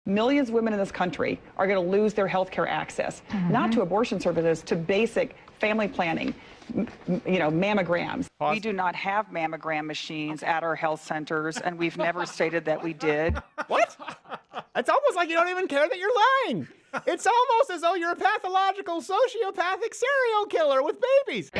Millions of women in this country are going to lose their health care access, not to abortion services, to basic family planning, mammograms. We do not have mammogram machines at our health centers, and we've never stated that we did. What? It's almost like you don't even care that you're lying. It's almost as though you're a pathological, sociopathic serial killer with babies.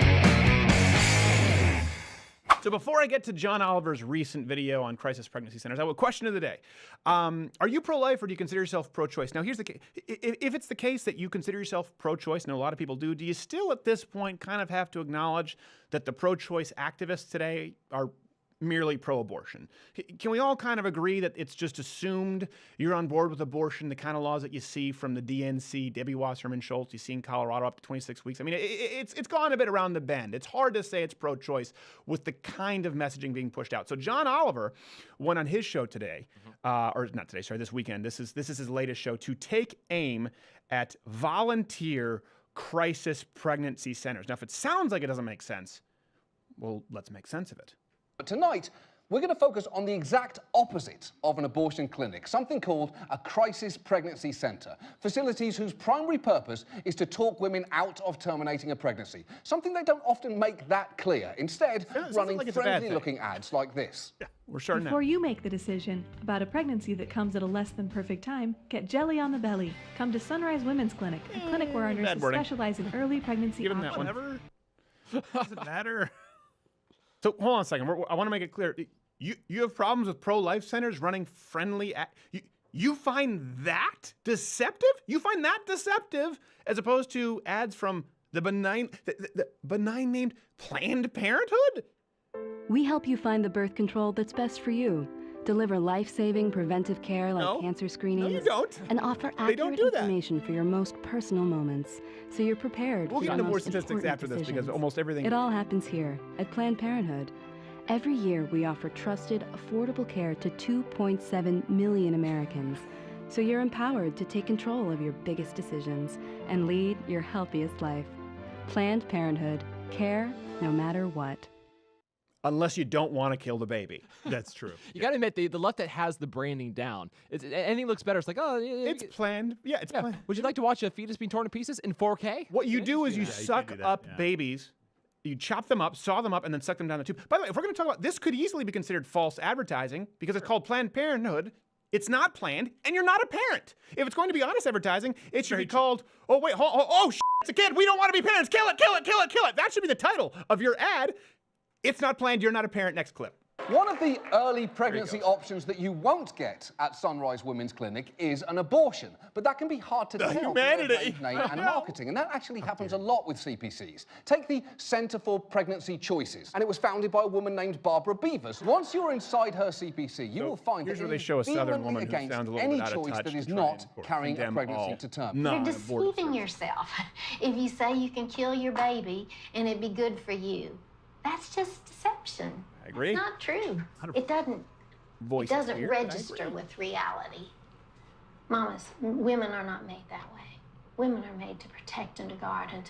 So before I get to John Oliver's recent video on crisis pregnancy centers, I have a question of the day. Are you pro-life or do you consider yourself pro-choice? Now, here's the case. If it's the case that you consider yourself pro-choice, and a lot of people do you still at this point kind of have to acknowledge that the pro-choice activists today are merely pro-abortion? Can we all kind of agree that it's just assumed you're on board with abortion, the kind of laws that you see from the DNC, Debbie Wasserman Schultz, you see in Colorado up to 26 weeks? I mean, it's gone a bit around the bend. It's hard to say it's pro-choice with the kind of messaging being pushed out. So John Oliver went on his show today, or not today, sorry, this weekend. This is his latest show, to take aim at volunteer crisis pregnancy centers. Now, if it sounds like it doesn't make sense, well, let's make sense of it. But tonight, we're going to focus on the exact opposite of an abortion clinic, something called a crisis pregnancy center. Facilities whose primary purpose is to talk women out of terminating a pregnancy, something they don't often make that clear. Instead, running friendly-looking ads like this. Yeah, we're starting Before you make the decision about a pregnancy that comes at a less than perfect time, get jelly on the belly. Come to Sunrise Women's Clinic, a clinic where our nurses specialize in early pregnancy options. Whatever. Doesn't matter. So hold on a second. I want to make it clear. You have problems with pro-life centers running friendly you find that deceptive? You find that deceptive as opposed to ads from the benign named Planned Parenthood? We help you find the birth control that's best for you. Deliver life-saving preventive care like cancer screenings. No, you don't. And offer accurate information for your most personal moments, so you're prepared. We'll get into more statistics after this because almost everything. It all happens here at Planned Parenthood. Every year, we offer trusted, affordable care to 2.7 million Americans, so you're empowered to take control of your biggest decisions and lead your healthiest life. Planned Parenthood. Care no matter what. Unless you don't want to kill the baby. That's true. You got to admit, the left that has the branding down. Anything looks better. It's like, oh, it's planned. Yeah, it's planned. Would you like to watch a fetus being torn to pieces in 4K? What you do is you suck up babies, you chop them up, saw them up, and then suck them down the tube. By the way, if we're going to talk about this, could easily be considered false advertising because it's called Planned Parenthood. It's not planned, and you're not a parent. If it's going to be honest advertising, it should be called, oh, wait, it's a kid. We don't want to be parents. Kill it, kill it, kill it, kill it. That should be the title of your ad. It's not planned. You're not a parent. Next clip. One of the early pregnancy options that you won't get at Sunrise Women's Clinic is an abortion. But that can be hard to tell from their vague name and marketing. And that actually happens a lot with CPCs. Take the Center for Pregnancy Choices. And it was founded by a woman named Barbara Beavers. Once you're inside her CPC, you will find that they show a Southern woman who sounds a little any bit out of choice touch that is not carrying a pregnancy to term. You're deceiving yourself if you say you can kill your baby and it'd be good for you. That's just deception. I agree. It's not true. It doesn't register with reality. Mamas, women are not made that way. Women are made to protect and to guard and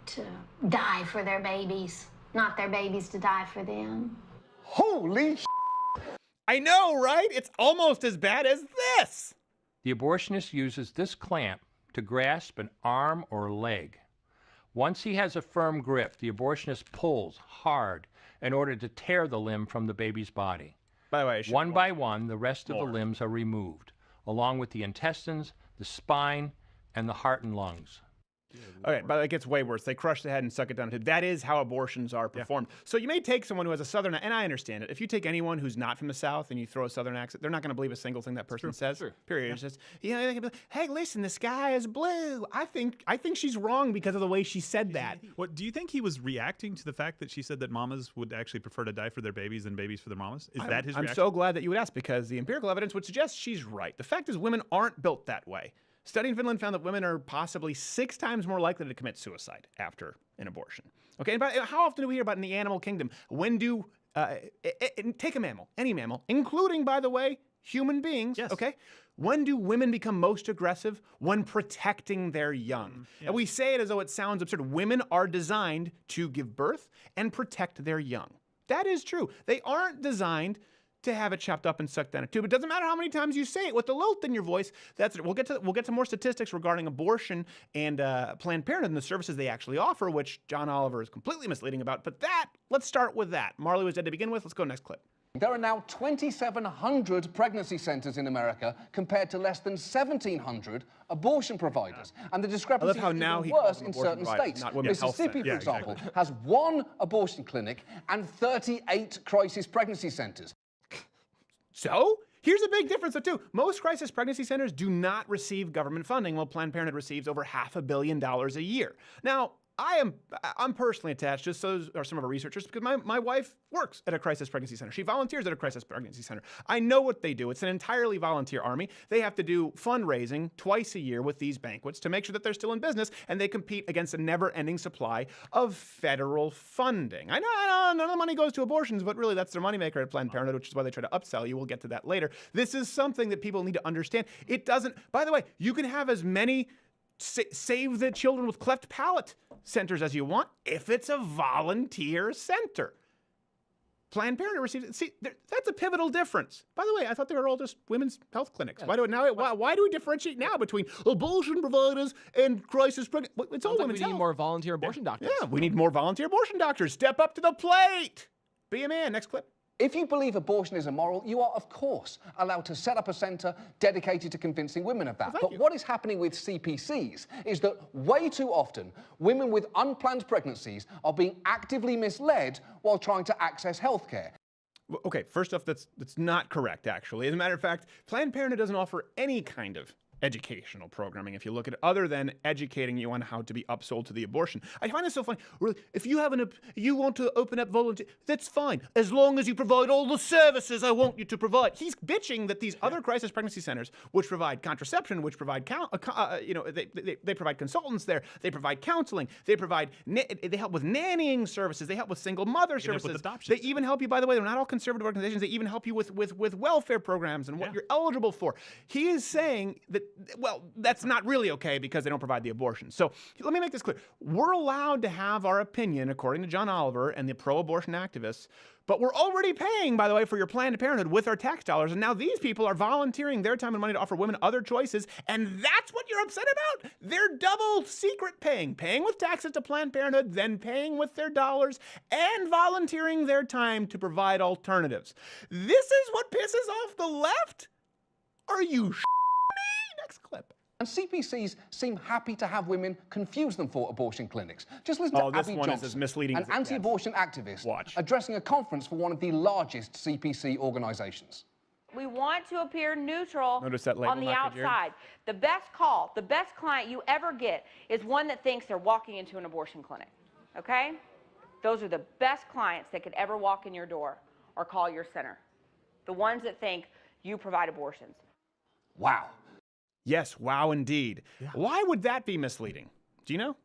to die for their babies, not their babies to die for them. Holy I know, right? It's almost as bad as this. The abortionist uses this clamp to grasp an arm or leg. Once he has a firm grip, the abortionist pulls hard in order to tear the limb from the baby's body. By the way, one by one, the rest of the limbs are removed, along with the intestines, the spine, and the heart and lungs. Okay, but it gets way worse. They crush the head and suck it down. That is how abortions are performed. So you may take someone who has a Southern, and I understand it. If you take anyone who's not from the South and you throw a Southern accent, they're not going to believe a single thing that person says. Period. Yeah. It's just, they can be like, hey, listen, the sky is blue. I think she's wrong because of the way she said that. What do you think he was reacting to the fact that she said that mamas would actually prefer to die for their babies than babies for their mamas? Is that his reaction? I'm so glad that you would ask because the empirical evidence would suggest she's right. The fact is women aren't built that way. Study in Finland found that women are possibly 6 times more likely to commit suicide after an abortion. Okay, and how often do we hear about in the animal kingdom? When do, take a mammal, any mammal, including, by the way, human beings, okay? When do women become most aggressive? When protecting their young. And we say it as though it sounds absurd. Women are designed to give birth and protect their young. That is true. They aren't designed to have it chopped up and sucked down a tube. It doesn't matter how many times you say it with the lilt in your voice. That's it. We'll get to more statistics regarding abortion and Planned Parenthood and the services they actually offer, which John Oliver is completely misleading about. But let's start with that. Marley was dead to begin with. Let's go next clip. There are now 2,700 pregnancy centers in America compared to less than 1,700 abortion providers. And the discrepancy is even worse in certain states. Mississippi, for example, has 1 abortion clinic and 38 crisis pregnancy centers. So, here's a big difference, though, too. Most crisis pregnancy centers do not receive government funding, while Planned Parenthood receives over $500 million a year. Now, I'm personally attached, just so are some of our researchers, because my wife works at a crisis pregnancy center. She volunteers at a crisis pregnancy center. I know what they do. It's an entirely volunteer army. They have to do fundraising twice a year with these banquets to make sure that they're still in business, and they compete against a never-ending supply of federal funding. I know none of the money goes to abortions, but really that's their moneymaker at Planned Parenthood, which is why they try to upsell you. We'll get to that later. This is something that people need to understand. It doesn't, by the way, you can have as many Save the Children with Cleft Palate centers as you want if it's a volunteer center. Planned Parenthood receives it. See, that's a pivotal difference. By the way, I thought they were all just women's health clinics. Why do we differentiate now between abortion providers and crisis pregnancy? It's all women's health. We need more volunteer abortion doctors. Yeah, we need more volunteer abortion doctors. Step up to the plate. Be a man. Next clip. If you believe abortion is immoral, you are, of course, allowed to set up a centre dedicated to convincing women of that. But what is happening with CPCs is that way too often, women with unplanned pregnancies are being actively misled while trying to access health care. Okay, first off, that's not correct, actually. As a matter of fact, Planned Parenthood doesn't offer any kind of educational programming, if you look at it, other than educating you on how to be upsold to the abortion. I find it so funny. Really, if you want to open up volunteer, that's fine, as long as you provide all the services I want you to provide. He's bitching that these other crisis pregnancy centers, which provide contraception, which provide they provide consultants there, they provide counseling, they help with nannying services, they help with single mother services. They even help you, by the way, they're not all conservative organizations, they even help you with welfare programs and what you're eligible for. He is saying that, well, that's not really okay because they don't provide the abortion. So let me make this clear. We're allowed to have our opinion, according to John Oliver and the pro-abortion activists, but we're already paying, by the way, for your Planned Parenthood with our tax dollars. And now these people are volunteering their time and money to offer women other choices. And that's what you're upset about? They're double secret paying with taxes to Planned Parenthood, then paying with their dollars and volunteering their time to provide alternatives. This is what pisses off the left? Are you Next clip. And CPCs seem happy to have women confuse them for abortion clinics. Just listen to Abby Johnson, an anti-abortion activist, addressing a conference for one of the largest CPC organizations. We want to appear neutral on the outside. The best call, the best client you ever get is one that thinks they're walking into an abortion clinic, okay? Those are the best clients that could ever walk in your door or call your center. The ones that think you provide abortions. Wow. Yes, wow, indeed. Yeah. Why would that be misleading? Do you know?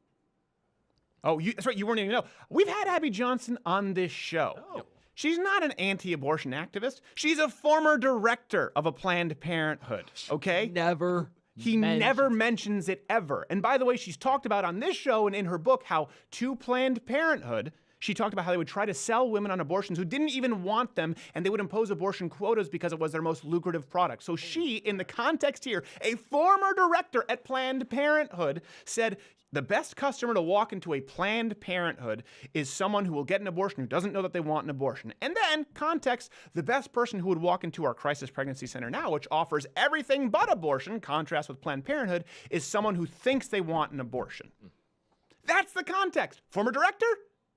Oh, that's right, you weren't even know. We've had Abby Johnson on this show. Oh. She's not an anti-abortion activist. She's a former director of a Planned Parenthood, okay? He never mentions it ever. And by the way, she's talked about on this show and in her book how to Planned Parenthood, she talked about how they would try to sell women on abortions who didn't even want them, and they would impose abortion quotas because it was their most lucrative product. So she, in the context here, a former director at Planned Parenthood, said the best customer to walk into a Planned Parenthood is someone who will get an abortion who doesn't know that they want an abortion. And then, context, the best person who would walk into our crisis pregnancy center now, which offers everything but abortion, contrast with Planned Parenthood, is someone who thinks they want an abortion. That's the context. Former director?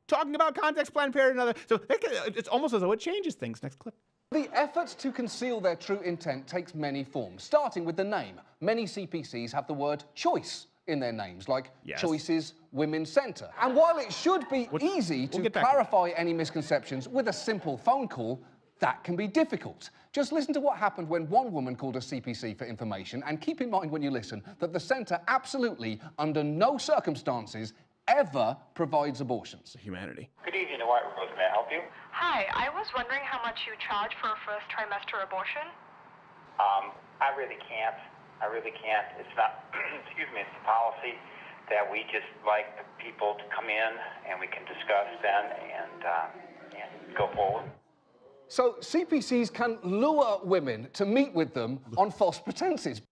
Talking about context, Planned Parenthood, so it's almost as though it changes things. Next clip. The efforts to conceal their true intent takes many forms, starting with the name. Many CPCs have the word choice in their names, like Choices Women's Centre. And while it should be easy to clarify any misconceptions with a simple phone call, that can be difficult. Just listen to what happened when one woman called a CPC for information, and keep in mind when you listen that the centre absolutely, under no circumstances, ever provides abortions. Humanity. Good evening, the White Rose. May I help you? Hi, I was wondering how much you charge for a first trimester abortion? I really can't. It's not, excuse me, it's the policy that we just like people to come in and we can discuss then and go forward. So CPCs can lure women to meet with them on false pretenses.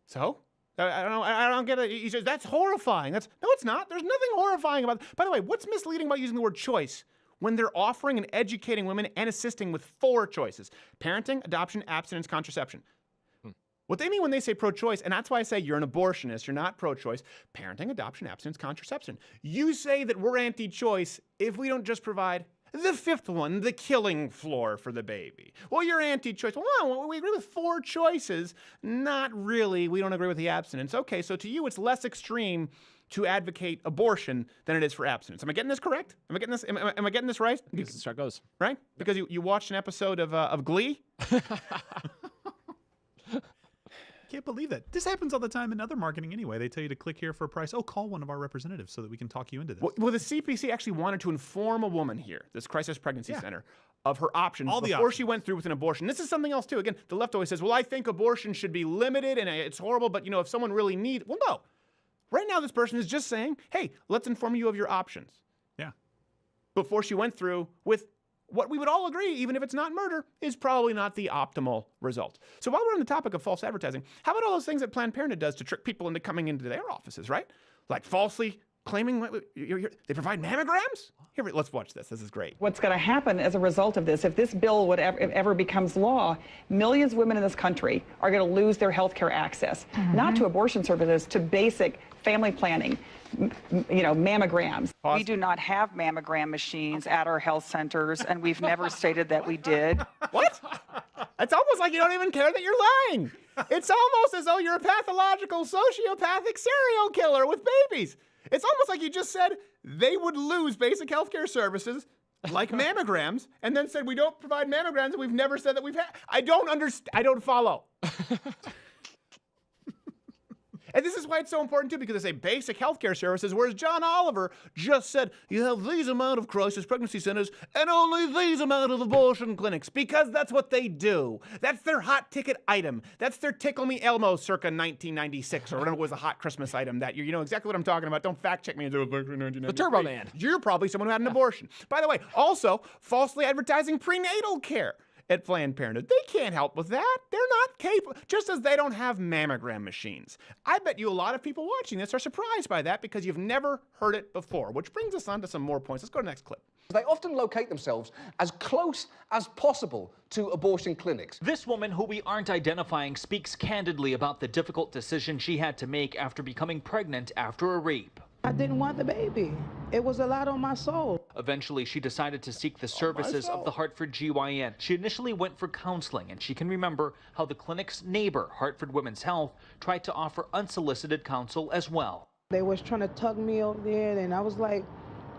So? I don't get it. He says, that's horrifying. No, it's not. There's nothing horrifying about it. By the way, what's misleading about using the word choice when they're offering and educating women and assisting with 4 choices? Parenting, adoption, abstinence, contraception. What they mean when they say pro-choice, and that's why I say you're an abortionist, you're not pro-choice, parenting, adoption, abstinence, contraception. You say that we're anti-choice if we don't just provide the 5th one, the killing floor for the baby. Well, you're anti-choice. Well, we agree with 4 choices. Not really. We don't agree with the abstinence. Okay, so to you, it's less extreme to advocate abortion than it is for abstinence. Am I getting this correct? Am I getting this? Am I getting this right? This is how it goes. Right? Because you watched an episode of Glee. Can't believe that. This happens all the time in other marketing anyway. They tell you to click here for a price. Oh, call one of our representatives so that we can talk you into this. Well, the CPC actually wanted to inform a woman here, this Crisis Pregnancy Center, of her options before she went through with an abortion. This is something else, too. Again, the left always says, well, I think abortion should be limited and it's horrible, but, if someone really needs... Well, no. Right now, this person is just saying, hey, let's inform you of your options. Yeah. Before she went through with what we would all agree, even if it's not murder, is probably not the optimal result. So while we're on the topic of false advertising, how about all those things that Planned Parenthood does to trick people into coming into their offices, right? Like falsely claiming they provide mammograms? Here, let's watch this. This is great. What's going to happen as a result of this, if this bill would ever becomes law, millions of women in this country are going to lose their health care access, not to abortion services, to basic family planning, mammograms. Pause. We do not have mammogram machines at our health centers, and we've never stated that we did. What? It's almost like you don't even care that you're lying. It's almost as though you're a pathological sociopathic serial killer with babies. It's almost like you just said they would lose basic healthcare services like mammograms and then said we don't provide mammograms and we've never said that we've had. I don't understand. I don't follow. And this is why it's so important, too, because they say basic healthcare services, whereas John Oliver just said you have these amount of crisis pregnancy centers and only these amount of abortion clinics, because that's what they do. That's their hot ticket item. That's their Tickle Me Elmo circa 1996, or whatever was a hot Christmas item that year. You know exactly what I'm talking about. Don't fact check me. The Turbo Man. You're probably someone who had an abortion. By the way, also falsely advertising prenatal care at Planned Parenthood. They can't help with that. They're not capable, just as they don't have mammogram machines. I bet you a lot of people watching this are surprised by that because you've never heard it before, which brings us on to some more points. Let's go to the next clip. They often locate themselves as close as possible to abortion clinics. This woman, who we aren't identifying, speaks candidly about the difficult decision she had to make after becoming pregnant after a rape. I didn't want the baby. It was a lot on my soul. Eventually, she decided to seek the services of the Hartford GYN. She initially went for counseling, and she can remember how the clinic's neighbor, Hartford Women's Health, tried to offer unsolicited counsel as well. They was trying to tug me over there, and I was like,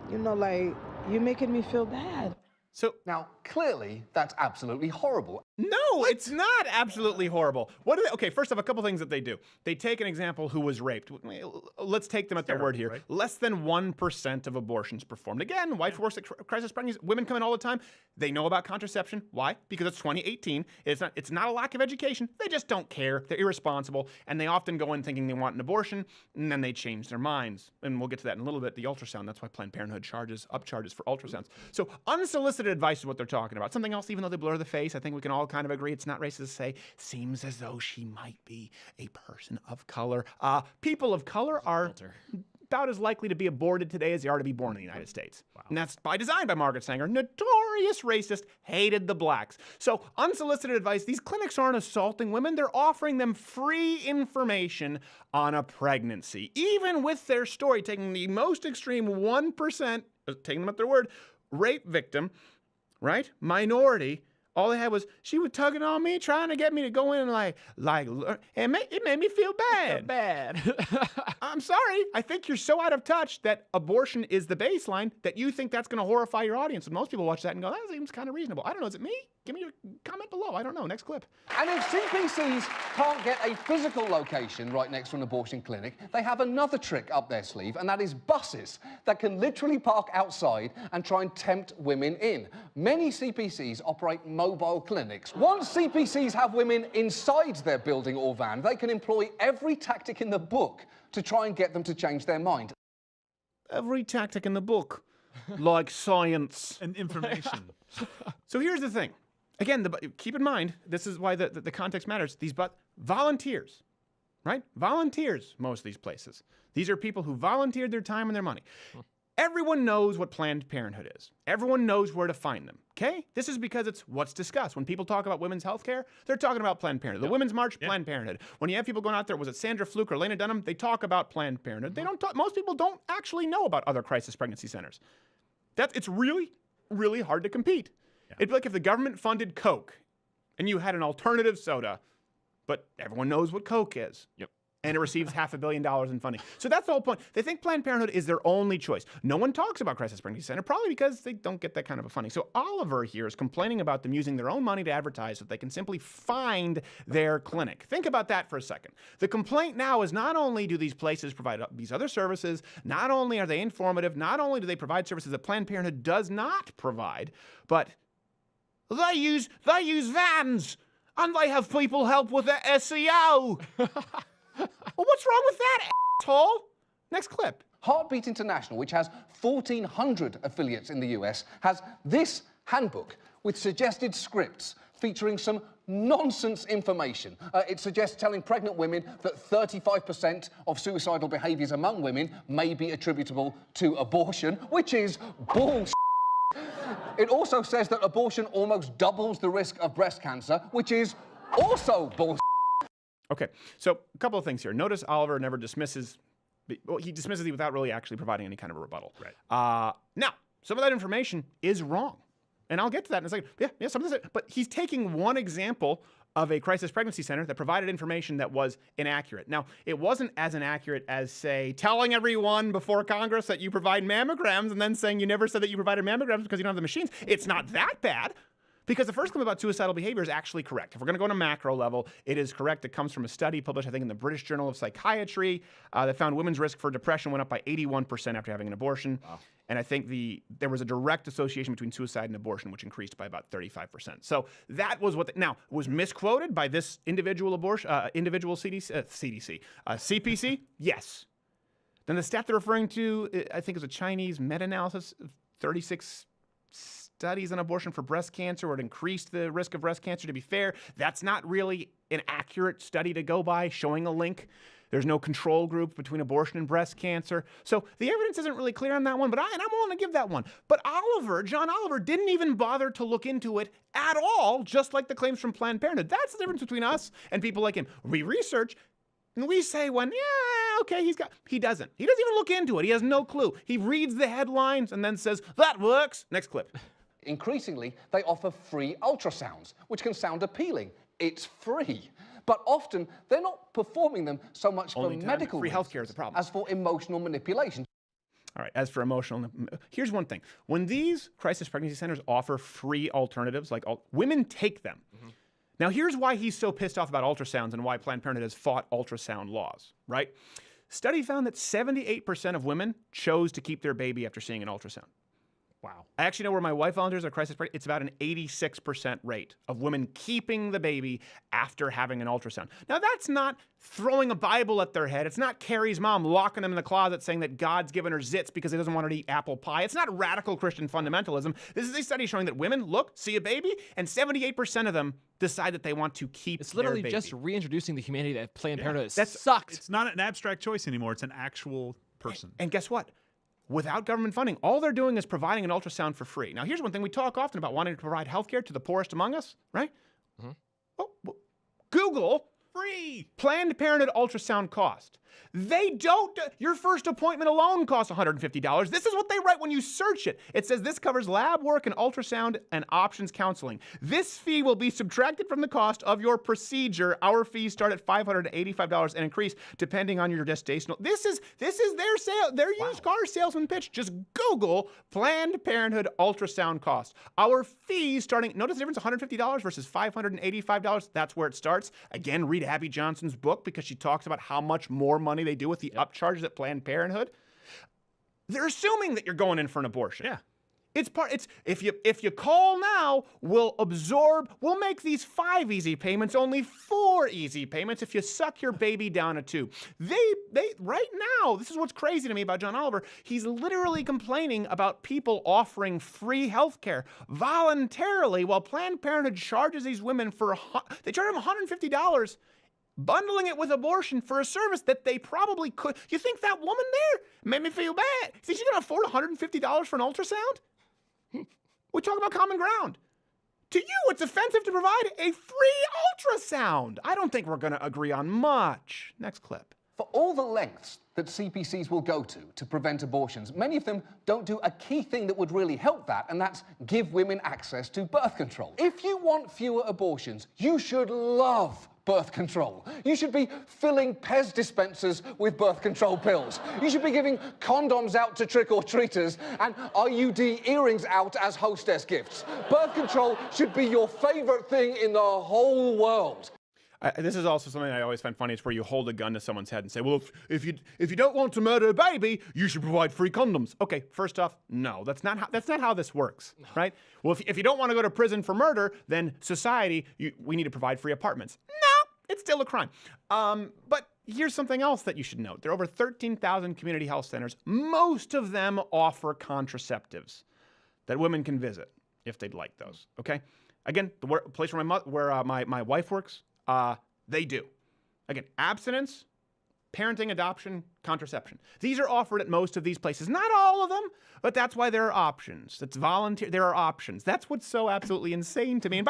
you're making me feel bad. So now, clearly, that's absolutely horrible. No, it's not absolutely horrible. What do they, okay, first off, a couple things that they do. They take an example who was raped. Let's take them at their word here. Right? Less than 1% of abortions performed. Again, wife works at crisis pregnancy. Women come in all the time. They know about contraception. Why? Because it's 2018. It's not a lack of education. They just don't care. They're irresponsible. And they often go in thinking they want an abortion, and then they change their minds. And we'll get to that in a little bit. The ultrasound, that's why Planned Parenthood upcharges for ultrasounds. So unsolicited advice is what they're talking about. Something else, even though they blur the face, I think we can all kind of agree it's not racist to say, seems as though she might be a person of color. People of color are about as likely to be aborted today as they are to be born in the United States. Wow. And that's by design by Margaret Sanger, notorious racist, hated the blacks. So unsolicited advice, these clinics aren't assaulting women, they're offering them free information on a pregnancy. Even with their story, taking the most extreme 1%, taking them at their word, rape victim, right? Minority. All they had was, she was tugging on me, trying to get me to go in and and it made me feel bad. I'm sorry. I think you're so out of touch that abortion is the baseline that you think that's going to horrify your audience. And most people watch that and go, that seems kind of reasonable. I don't know. Is it me? Give me your comment below. I don't know. Next clip. And if CPCs can't get a physical location right next to an abortion clinic, they have another trick up their sleeve, and that is buses that can literally park outside and try and tempt women in. Many CPCs operate mobile clinics. Once CPCs have women inside their building or van, they can employ every tactic in the book to try and get them to change their mind. Every tactic in the book. like science and information. So here's the thing. Again, keep in mind, this is why the context matters. These volunteers, right? Volunteers, most of these places. These are people who volunteered their time and their money. Everyone knows what Planned Parenthood is. Everyone knows where to find them, okay? This is because it's what's discussed. When people talk about women's health care, they're talking about Planned Parenthood. The Women's March, Planned Parenthood. When you have people going out there, was it Sandra Fluke or Lena Dunham? They talk about Planned Parenthood. They don't talk, most people don't actually know about other crisis pregnancy centers. It's really, really hard to compete. It'd be like if the government funded Coke and you had an alternative soda, but everyone knows what Coke is. Yep. And it receives $500 million in funding. So that's the whole point. They think Planned Parenthood is their only choice. No one talks about Crisis Pregnancy Center, probably because they don't get that kind of a funding. So Oliver here is complaining about them using their own money to advertise so that they can simply find their clinic. Think about that for a second. The complaint now is not only do these places provide these other services, not only are they informative, not only do they provide services that Planned Parenthood does not provide, but they use vans and they have people help with their SEO. Well, what's wrong with that, asshole? Next clip. Heartbeat International, which has 1,400 affiliates in the US, has this handbook with suggested scripts featuring some nonsense information. It suggests telling pregnant women that 35% of suicidal behaviours among women may be attributable to abortion, which is bullshit. It also says that abortion almost doubles the risk of breast cancer, which is also bullshit. Okay, so a couple of things here. Notice Oliver never dismisses, well, he dismisses it without really actually providing any kind of a rebuttal. Right. Now, some of that information is wrong. And I'll get to that in a second. Yeah, some of this, but he's taking one example of a crisis pregnancy center that provided information that was inaccurate. Now, it wasn't as inaccurate as, say, telling everyone before Congress that you provide mammograms and then saying you never said that you provided mammograms because you don't have the machines. It's not that bad. Because the first claim about suicidal behavior is actually correct. If we're going to go on a macro level, it is correct. It comes from a study published, I think, in the British Journal of Psychiatry that found women's risk for depression went up by 81% after having an abortion. Wow. And I think there was a direct association between suicide and abortion, which increased by about 35%. So that was what. Now, was misquoted by this individual CPC? Yes. Then the stat they're referring to, I think, is a Chinese meta-analysis of 36 studies on abortion for breast cancer, or it increased the risk of breast cancer. To be fair, that's not really an accurate study to go by, showing a link. There's no control group between abortion and breast cancer. So the evidence isn't really clear on that one, but I'm willing to give that one. But John Oliver, didn't even bother to look into it at all, just like the claims from Planned Parenthood. That's the difference between us and people like him. We research, and we say okay, he doesn't. He doesn't even look into it. He has no clue. He reads the headlines and then says, that works. Next clip. Increasingly, they offer free ultrasounds, which can sound appealing. It's free. But often, they're not performing them so much for medical free healthcare is a problem as for emotional manipulation. All right, as for emotional, here's one thing. When these crisis pregnancy centers offer free alternatives, like women take them. Mm-hmm. Now, here's why he's so pissed off about ultrasounds and why Planned Parenthood has fought ultrasound laws, right? Study found that 78% of women chose to keep their baby after seeing an ultrasound. Wow. I actually know where my wife volunteers at crisis pregnancy. It's about an 86% rate of women keeping the baby after having an ultrasound. Now, that's not throwing a Bible at their head. It's not Carrie's mom locking them in the closet saying that God's given her zits because he doesn't want her to eat apple pie. It's not radical Christian fundamentalism. This is a study showing that women see a baby, and 78% of them decide that they want to keep It's literally their baby. just reintroducing the humanity that Planned Parenthood sucked. It's not an abstract choice anymore. It's an actual person. And guess what? Without government funding, all they're doing is providing an ultrasound for free. Now, here's one thing we talk often about wanting to provide healthcare to the poorest among us, right? Mm-hmm. Google free Planned Parenthood ultrasound cost. They don't. Your first appointment alone costs $150. This is what they write when you search it. It says this covers lab work and ultrasound and options counseling. This fee will be subtracted from the cost of your procedure. Our fees start at $585 and increase depending on your gestational. This is their used car salesman pitch. Just Google Planned Parenthood ultrasound cost. Our fees starting. Notice the difference: $150 versus $585. That's where it starts. Again, read Abby Johnson's book because she talks about how much more money they do with the upcharges at Planned Parenthood. They're assuming that you're going in for an abortion. Yeah. If you call now, we'll make these 5 easy payments only 4 easy payments if you suck your baby down a tube. They right now, this is what's crazy to me about John Oliver. He's literally complaining about people offering free health care voluntarily while Planned Parenthood charges these women they charge them $150, bundling it with abortion for a service that they probably could. You think that woman there made me feel bad? Think she's going to afford $150 for an ultrasound? We talk about common ground. To you, it's offensive to provide a free ultrasound. I don't think we're going to agree on much. Next clip. For all the lengths that CPCs will go to prevent abortions, many of them don't do a key thing that would really help that, and that's give women access to birth control. If you want fewer abortions, you should love birth control. You should be filling Pez dispensers with birth control pills. You should be giving condoms out to trick-or-treaters and IUD earrings out as hostess gifts. Birth control should be your favorite thing in the whole world. This is also something I always find funny. It's where you hold a gun to someone's head and say, well, if you don't want to murder a baby, you should provide free condoms. Okay, first off, no, that's not how this works, right? Well, if you don't want to go to prison for murder, then society, we need to provide free apartments. No, it's still a crime. But here's something else that you should note. There are over 13,000 community health centers. Most of them offer contraceptives that women can visit if they'd like those, okay? Again, the place where my wife works, they do. Again, abstinence, parenting, adoption, contraception. These are offered at most of these places. Not all of them, but that's why there are options. It's volunteer. There are options. That's what's so absolutely insane to me. And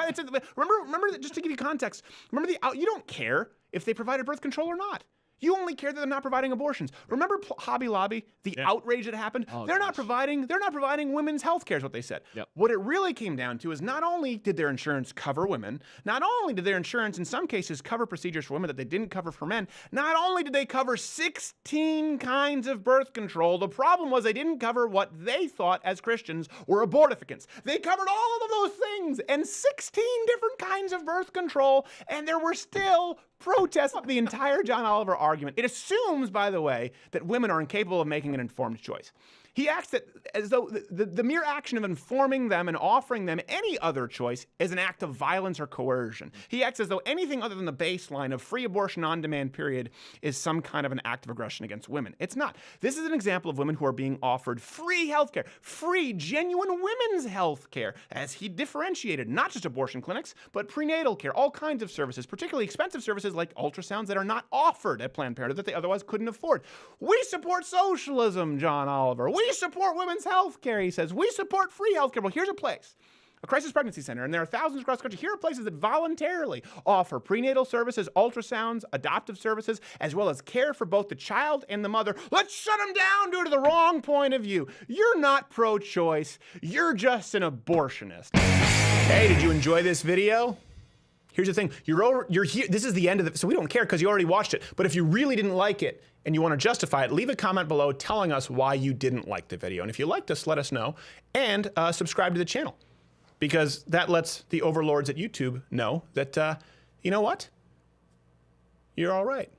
remember, just to give you context, you don't care if they provided birth control or not. You only care that they're not providing abortions. Remember Hobby Lobby, the outrage that happened? They're not providing women's health care is what they said. Yep. What it really came down to is not only did their insurance cover women, not only did their insurance in some cases cover procedures for women that they didn't cover for men, not only did they cover 16 kinds of birth control, the problem was they didn't cover what they thought as Christians were abortificants. They covered all of those things and 16 different kinds of birth control, and there were still protests of the entire John Oliver argument. It assumes, by the way, that women are incapable of making an informed choice. He acts as though the mere action of informing them and offering them any other choice is an act of violence or coercion. He acts as though anything other than the baseline of free abortion on demand period is some kind of an act of aggression against women. It's not. This is an example of women who are being offered free healthcare, free, genuine women's healthcare, as he differentiated not just abortion clinics, but prenatal care, all kinds of services, particularly expensive services like ultrasounds that are not offered at Planned Parenthood that they otherwise couldn't afford. We support socialism, John Oliver. We support women's health care, he says. We support free health care. Well, here's a place, a crisis pregnancy center, and there are thousands across the country. Here are places that voluntarily offer prenatal services, ultrasounds, adoptive services, as well as care for both the child and the mother. Let's shut them down due to the wrong point of view. You're not pro-choice. You're just an abortionist. Hey, did you enjoy this video? Here's the thing, you're here, this is the end of it, so we don't care because you already watched it. But if you really didn't like it and you want to justify it, leave a comment below telling us why you didn't like the video. And if you liked us, let us know. And subscribe to the channel, because that lets the overlords at YouTube know that, you know what? You're all right.